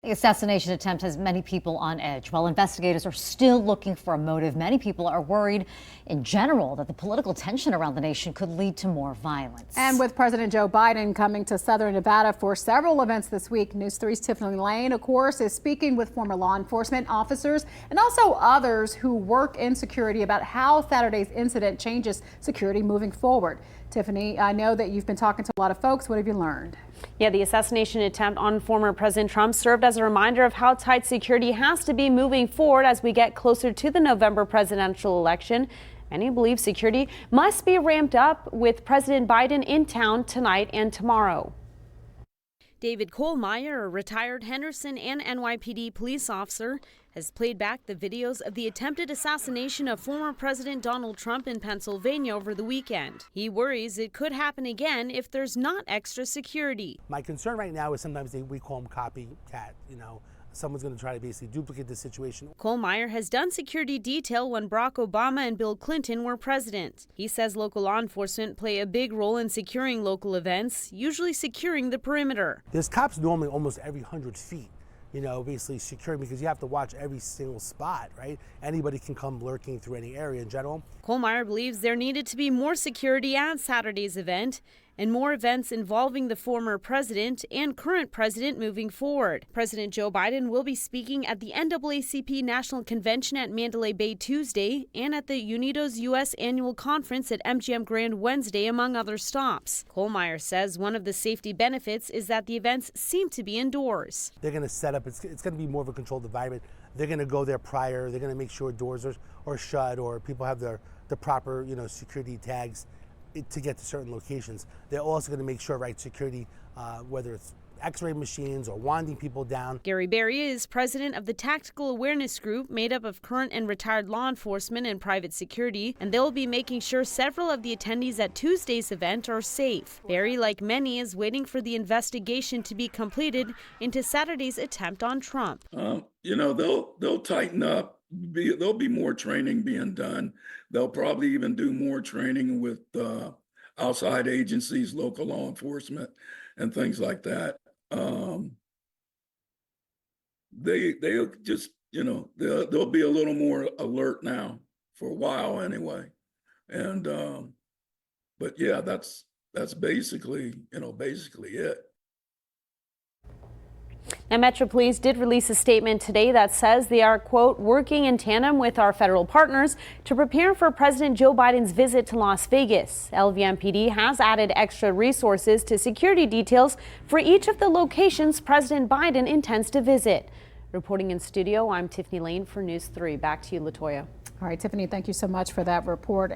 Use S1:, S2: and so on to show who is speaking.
S1: The assassination attempt has many people on edge. While investigators are still looking for a motive, many people are worried in general that the political tension around the nation could lead to more violence.
S2: And with President Joe Biden coming to Southern Nevada for several events this week, News 3's Tiffany Lane, of course, is speaking with former law enforcement officers and also others who work in security about how Saturday's incident changes security moving forward. Tiffany, I know that you've been talking to a lot of folks. What have you learned?
S3: Yeah, the assassination attempt on former President Trump served as a reminder of how tight security has to be moving forward as we get closer to the November presidential election. Many believe security must be ramped up with President Biden in town tonight and tomorrow. David Kohlmeyer, a retired Henderson and NYPD police officer, has played back the videos of the attempted assassination of former President Donald Trump in Pennsylvania over the weekend. He worries it could happen again if there's not extra security.
S4: My concern right now is sometimes we call them copycat, someone's going to try to basically duplicate the situation.
S3: Kohlmeyer has done security detail when Barack Obama and Bill Clinton were president. He says local law enforcement play a big role in securing local events, usually securing the perimeter.
S4: There's cops normally almost every 100 feet, basically securing, because you have to watch every single spot, right? Anybody can come lurking through any area in general.
S3: Kohlmeyer believes there needed to be more security at Saturday's event and more events involving the former president and current president moving forward. President Joe Biden will be speaking at the NAACP National Convention at Mandalay Bay Tuesday and at the UNIDO's U.S. Annual Conference at MGM Grand Wednesday, among other stops. Kohlmeyer says one of the safety benefits is that the events seem to be indoors.
S4: They're going to set up, it's going to be more of a controlled environment. They're going to go there prior. They're going to make sure doors are shut or people have the proper, security tags to get to certain locations. They're also going to make sure, security, whether it's X-ray machines or wanding people down.
S3: Gary Berry is president of the Tactical Awareness Group, made up of current and retired law enforcement and private security, and they'll be making sure several of the attendees at Tuesday's event are safe. Berry, like many, is waiting for the investigation to be completed into Saturday's attempt on Trump.
S5: They'll tighten up. There'll be more training being done. They'll probably even do more training with outside agencies, local law enforcement, and things like that. They'll just, they'll be a little more alert now for a while anyway. And but yeah, that's basically it.
S3: Now, Metro Police did release a statement today that says they are, quote, working in tandem with our federal partners to prepare for President Joe Biden's visit to Las Vegas. LVMPD has added extra resources to security details for each of the locations President Biden intends to visit. Reporting in studio, I'm Tiffany Lane for News 3. Back to you, Latoya.
S2: All right, Tiffany, thank you so much for that report.